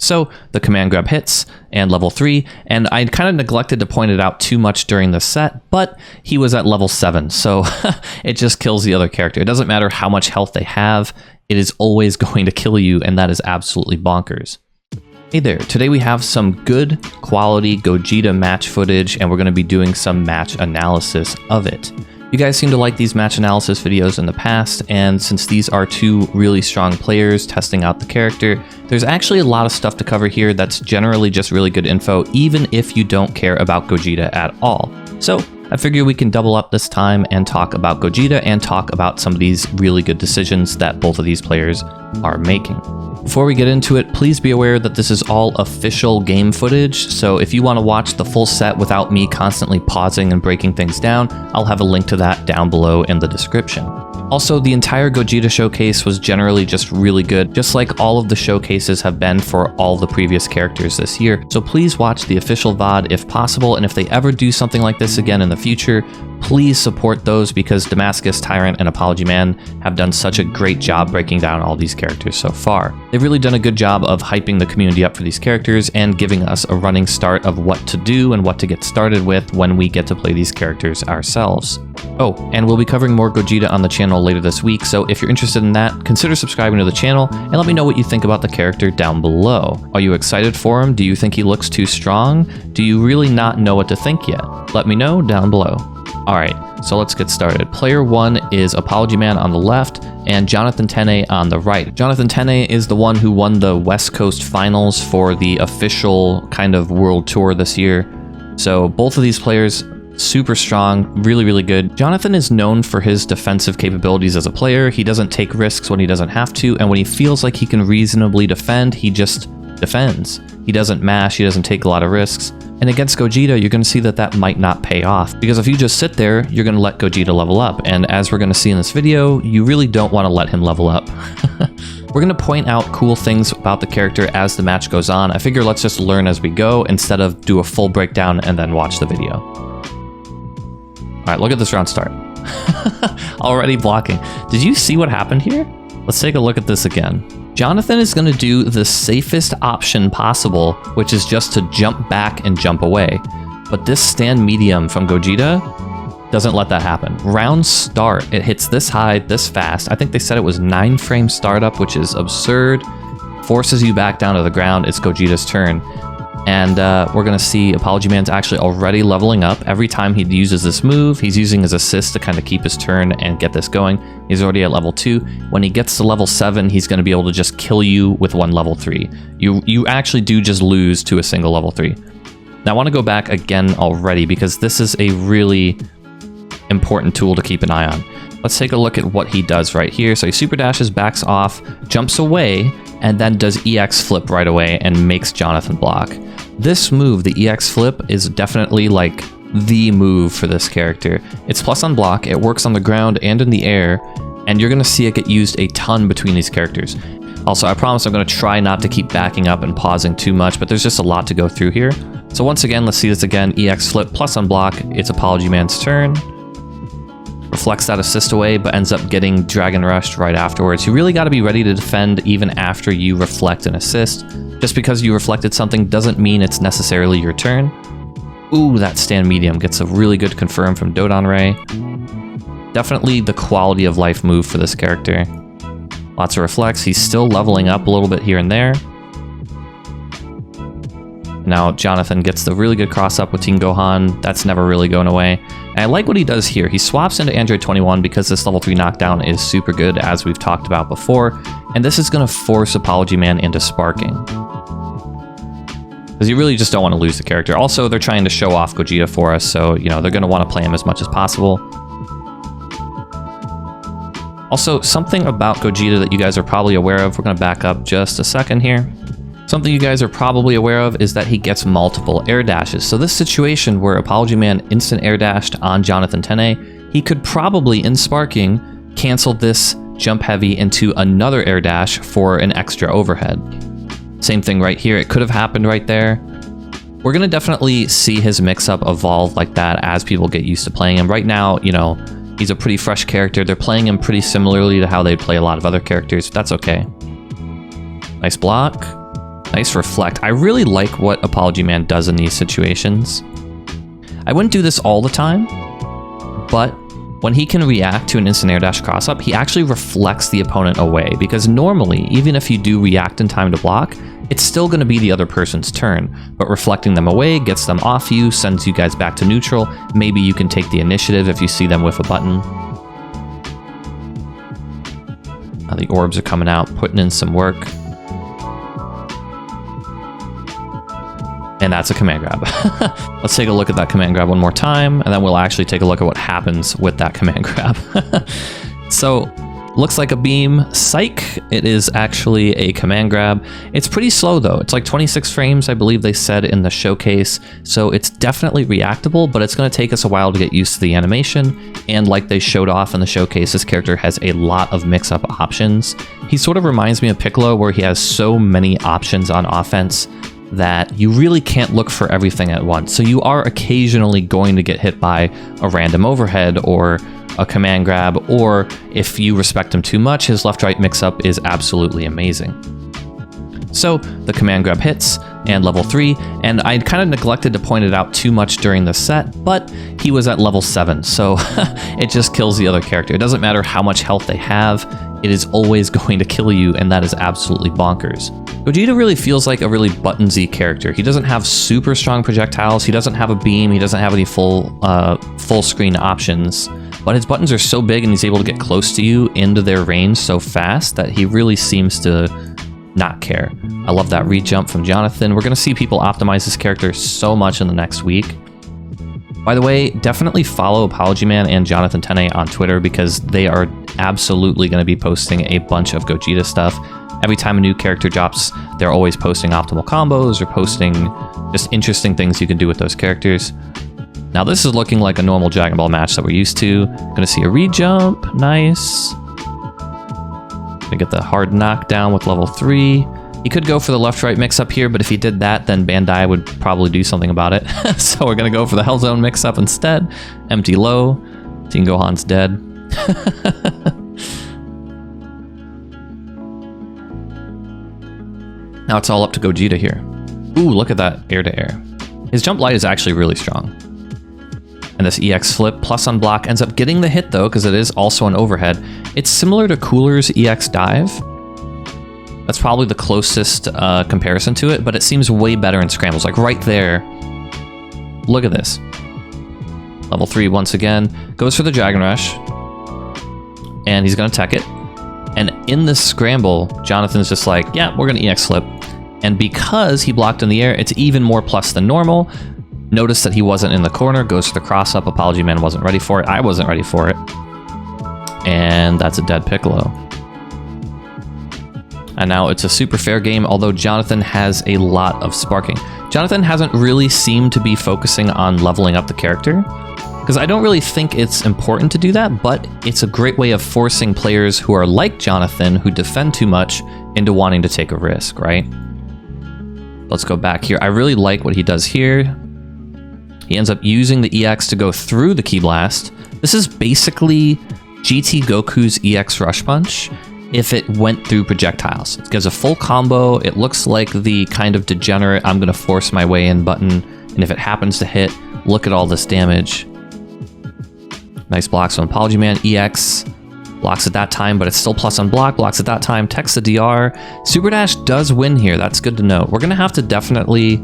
So the command grab hits and level 3, and I kind of neglected to point it out too much during the set, but he was at level 7, so it just kills the other character. It doesn't matter how much health they have, it is always going to kill you, and that is absolutely bonkers. Hey there, today we have some good quality Gogeta match footage, and we're going to be doing some match analysis of it. You guys seem to like these match analysis videos in the past, and since these are two really strong players testing out the character, there's actually a lot of stuff to cover here that's generally just really good info, even if you don't care about Gogeta at all. So I figure we can double up this time and talk about Gogeta and talk about some of these really good decisions that both of these players are making. Before we get into it, please be aware that this is all official game footage, so if you want to watch the full set without me constantly pausing and breaking things down, I'll have a link to that down below in the description. Also, the entire Gogeta showcase was generally just really good, just like all of the showcases have been for all the previous characters this year, so please watch the official VOD if possible, and if they ever do something like this again in the future, please support those because Damascus, Tyrant, and Apologyman have done such a great job breaking down all these characters so far. They've really done a good job of hyping the community up for these characters and giving us a running start of what to do and what to get started with when we get to play these characters ourselves. Oh, and we'll be covering more Gogeta on the channel later this week, so if you're interested in that, consider subscribing to the channel and let me know what you think about the character down below. Are you excited for him? Do you think he looks too strong? Do you really not know what to think yet? Let me know down below. Alright, so let's get started. Player 1 is Apologyman on the left and Jonathan Tene on the right. Jonathan Tene is the one who won the West Coast Finals for the official kind of world tour this year. So both of these players, super strong, really good. Jonathan is known for his defensive capabilities as a player. He doesn't take risks when he doesn't have to, and when he feels like he can reasonably defend, he just defends. He doesn't mash, he doesn't take a lot of risks. And against Gogeta, you're going to see that that might not pay off, because if you just sit there, you're going to let Gogeta level up, and as we're going to see in this video, you really don't want to let him level up. We're going to point out cool things about the character as the match goes on. I figure let's just learn as we go, instead of do a full breakdown and then watch the video. Alright, look at this round start. Already blocking. Did you see what happened here? Let's take a look at this again. Jonathan is going to do the safest option possible, which is just to jump back and jump away. But this stand medium from Gogeta doesn't let that happen. Round start, it hits this high, this fast. I think they said it was 9-frame startup, which is absurd. Forces you back down to the ground. It's Gogeta's turn. And we're going to see Apologyman's actually already leveling up. Every time he uses this move, he's using his assist to kind of keep his turn and get this going. He's already at level 2. When he gets to level 7, he's going to be able to just kill you with one level 3. You actually do just lose to a single level 3. Now I want to go back again already because this is a really important tool to keep an eye on. Let's take a look at what he does right here. So he super dashes, backs off, jumps away, and then does EX flip right away and makes Jonathan block. This move, the EX flip, is definitely like the move for this character. It's plus on block, it works on the ground and in the air, and you're going to see it get used a ton between these characters. Also, I promise I'm going to try not to keep backing up and pausing too much, but there's just a lot to go through here. So once again, let's see this again. EX flip plus on block, it's Apologyman's turn. Reflects that assist away, but ends up getting Dragon Rushed right afterwards. You really got to be ready to defend even after you reflect an assist. Just because you reflected something doesn't mean it's necessarily your turn. Ooh, that stand medium gets a really good confirm from Dodon Ray. Definitely the quality of life move for this character. Lots of reflects. He's still leveling up a little bit here and there. Now Jonathan gets the really good cross up with Teen Gohan. That's never really going away. And I like what he does here. He swaps into Android 21 because this level 3 knockdown is super good, as we've talked about before. And this is going to force Apologyman into sparking, because you really just don't want to lose the character. Also, they're trying to show off Gogeta for us, so you know they're going to want to play him as much as possible. Also, something about Gogeta that you guys are probably aware of, we're going to back up just a second here. Something you guys are probably aware of is that he gets multiple air dashes. So this situation where Apologyman instant air dashed on Jonathan Tene, he could probably, in sparking, cancel this jump heavy into another air dash for an extra overhead. Same thing right here, it could have happened right there. We're going to definitely see his mix-up evolve like that as people get used to playing him. Right now, you know, he's a pretty fresh character. They're playing him pretty similarly to how they'd play a lot of other characters. That's okay. Nice block. Nice reflect. I really like what Apologyman does in these situations. I wouldn't do this all the time, but when he can react to an instant air dash cross up, he actually reflects the opponent away, because normally, even if you do react in time to block, it's still going to be the other person's turn, but reflecting them away gets them off you, sends you guys back to neutral. Maybe you can take the initiative if you see them with a button. Now the orbs are coming out, putting in some work. And that's a command grab. Let's take a look at that command grab one more time, and then we'll actually take a look at what happens with that command grab. So, looks like a beam. Psych. It is actually a command grab. It's pretty slow though. It's like 26 frames, I believe they said in the showcase. So it's definitely reactable, but it's going to take us a while to get used to the animation. And like they showed off in the showcase, this character has a lot of mix-up options. He sort of reminds me of Piccolo, where he has so many options on offense that you really can't look for everything at once. So you are occasionally going to get hit by a random overhead or a command grab, or if you respect him too much, his left-right mix-up is absolutely amazing. So the command grab hits, and level 3, and I kind of neglected to point it out too much during the set, but he was at level 7, so it just kills the other character. It doesn't matter how much health they have, it is always going to kill you, and that is absolutely bonkers. Gogeta really feels like a really buttonsy character. He doesn't have super strong projectiles, he doesn't have a beam, he doesn't have any full screen options, but his buttons are so big and he's able to get close to you into their range so fast that he really seems to not care. I love that re-jump from Jonathan. We're going to see people optimize this character so much in the next week. By the way, definitely follow Apologyman and Jonathan Tene on Twitter, because they are absolutely going to be posting a bunch of Gogeta stuff. Every time a new character drops, they're always posting optimal combos or posting just interesting things you can do with those characters. Now this is looking like a normal Dragon Ball match that we're used to. Gonna see a re-jump, nice. Gonna get the hard knockdown with level 3. He could go for the left-right mix-up here, but if he did that, then Bandai would probably do something about it. So we're gonna go for the Hell Zone mix-up instead. Empty low. Teen Gohan's dead. Now it's all up to Gogeta here. Ooh, look at that air-to-air. His jump light is actually really strong. And this EX flip plus unblock ends up getting the hit though, because it is also an overhead. It's similar to Cooler's EX dive. That's probably the closest comparison to it, but it seems way better in scrambles. Like right there. Look at this. Level 3 once again. Goes for the Dragon Rush. And he's going to tech it. And in this scramble, Jonathan's just like, yeah, we're going to EX flip. And because he blocked in the air, it's even more plus than normal. Notice that he wasn't in the corner, goes for the cross-up. Apologyman wasn't ready for it. I wasn't ready for it. And that's a dead Piccolo. And now it's a super fair game, although Jonathan has a lot of sparking. Jonathan hasn't really seemed to be focusing on leveling up the character, because I don't really think it's important to do that, but it's a great way of forcing players who are like Jonathan, who defend too much, into wanting to take a risk, right? Let's go back here. I really like what he does here. He ends up using the EX to go through the Ki Blast. This is basically GT Goku's EX Rush Punch if it went through projectiles. It gives a full combo. It looks like the kind of degenerate I'm going to force my way in button, and if it happens to hit, look at all this damage. Nice blocks on Apologyman. EX blocks at that time, but it's still plus on block. Blocks at that time. Techs the DR. Super Dash does win here. That's good to know. We're going to have to definitely...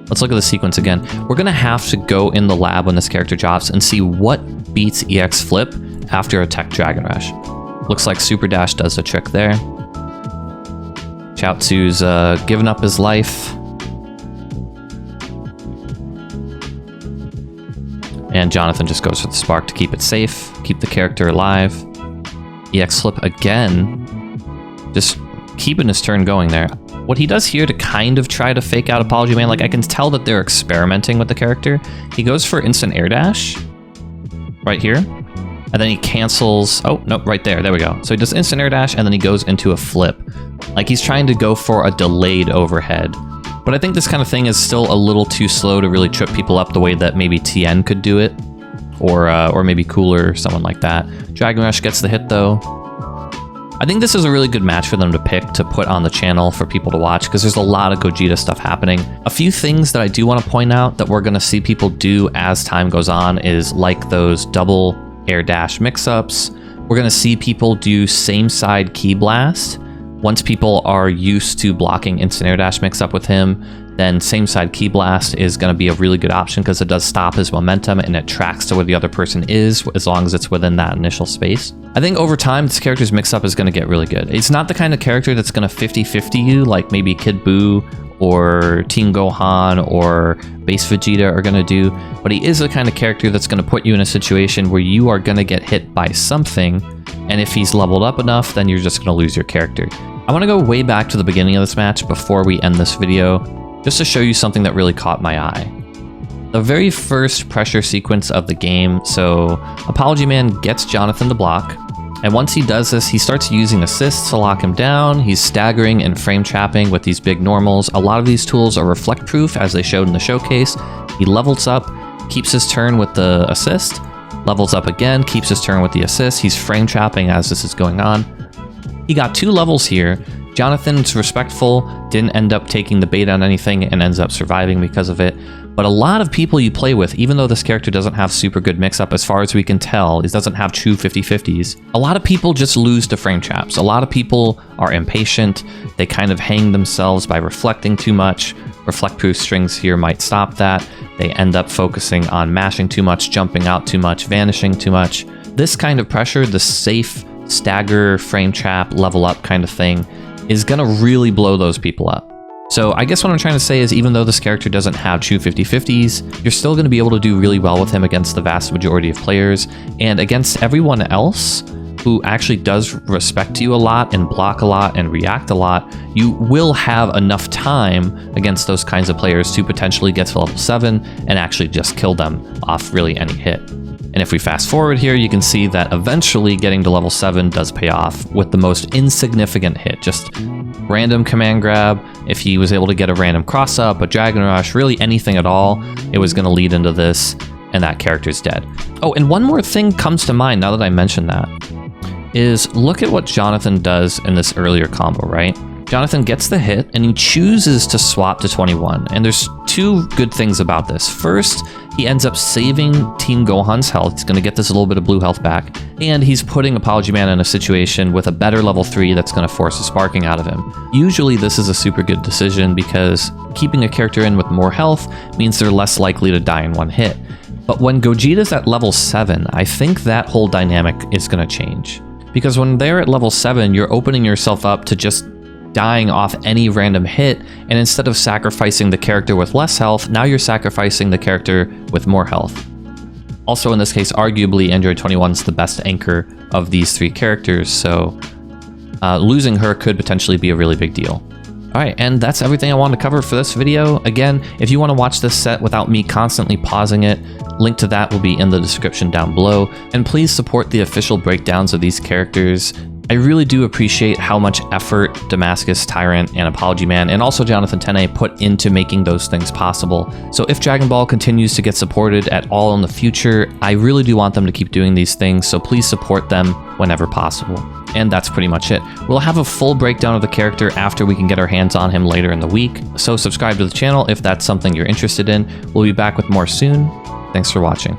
Let's look at the sequence again. We're going to have to go in the lab when this character drops and see what beats EX Flip after a Tech Dragon Rush. Looks like Super Dash does the trick there. Chaozu's given up his life. And Jonathan just goes for the spark to keep it safe, keep the character alive. EX Flip again. Just keeping his turn going there. What he does here to kind of try to fake out Apologyman, like I can tell that they're experimenting with the character. He goes for instant air dash right here, and then he cancels. Oh, no, right there. There we go. So he does instant air dash, and then he goes into a flip. Like he's trying to go for a delayed overhead. But I think this kind of thing is still a little too slow to really trip people up the way that maybe Tien could do it, or maybe Cooler, someone like that. Dragon Rush gets the hit though. I think this is a really good match for them to pick to put on the channel for people to watch because there's a lot of Gogeta stuff happening. A few things that I do want to point out that we're going to see people do as time goes on is like those double air dash mix-ups. We're going to see people do same side ki blast. Once people are used to blocking instant air dash mix-up with him, then same side ki blast is going to be a really good option because it does stop his momentum and it tracks to where the other person is as long as it's within that initial space. I think over time this character's mix-up is going to get really good. It's not the kind of character that's going to 50-50 you like maybe Kid Buu or Team Gohan or Base Vegeta are going to do, but he is the kind of character that's going to put you in a situation where you are going to get hit by something, and if he's leveled up enough, then you're just going to lose your character. I want to go way back to the beginning of this match before we end this video, just to show you something that really caught my eye. The very first pressure sequence of the game, so Apologyman gets Jonathan to block, and once he does this, he starts using assists to lock him down. He's staggering and frame trapping with these big normals. A lot of these tools are reflect proof, as they showed in the showcase. He levels up, keeps his turn with the assist, levels up again, keeps his turn with the assist. He's frame trapping as this is going on. He got 2 levels here. Jonathan's respectful, didn't end up taking the bait on anything, and ends up surviving because of it. But a lot of people you play with, even though this character doesn't have super good mix-up as far as we can tell, he doesn't have true 50-50s, a lot of people just lose to frame traps. A lot of people are impatient, they kind of hang themselves by reflecting too much. Reflect-proof strings here might stop that. They end up focusing on mashing too much, jumping out too much, vanishing too much. This kind of pressure, the safe stagger, frame trap, level up kind of thing, is going to really blow those people up. So I guess what I'm trying to say is even though this character doesn't have true 50-50s, you're still going to be able to do really well with him against the vast majority of players, and against everyone else who actually does respect you a lot and block a lot and react a lot, you will have enough time against those kinds of players to potentially get to level 7 and actually just kill them off really any hit. And if we fast forward here, you can see that eventually getting to level 7 does pay off with the most insignificant hit, just random command grab. If he was able to get a random cross up, a dragon rush, really anything at all, it was going to lead into this, and that character's dead. Oh, and one more thing comes to mind now that I mentioned that, is look at what Jonathan does in this earlier combo, right? Jonathan gets the hit, and he chooses to swap to 21, and there's 2 good things about this. First, he ends up saving Team Gohan's health. He's going to get this little bit of blue health back, and he's putting Apologyman in a situation with a better level 3 that's going to force a sparking out of him. Usually this is a super good decision because keeping a character in with more health means they're less likely to die in one hit. But when Gogeta's at level 7, I think that whole dynamic is going to change. Because when they're at level 7, you're opening yourself up to just dying off any random hit, and instead of sacrificing the character with less health, now you're sacrificing the character with more health. Also in this case, arguably Android 21 is the best anchor of these 3 characters, so losing her could potentially be a really big deal. Alright, and that's everything I wanted to cover for this video. Again, if you want to watch this set without me constantly pausing it, link to that will be in the description down below, and please support the official breakdowns of these characters. I really do appreciate how much effort Damascus, Tyrant, and Apologyman, and also Jonathan Tene put into making those things possible. So if Dragon Ball continues to get supported at all in the future, I really do want them to keep doing these things, so please support them whenever possible. And that's pretty much it. We'll have a full breakdown of the character after we can get our hands on him later in the week, so subscribe to the channel if that's something you're interested in. We'll be back with more soon. Thanks for watching.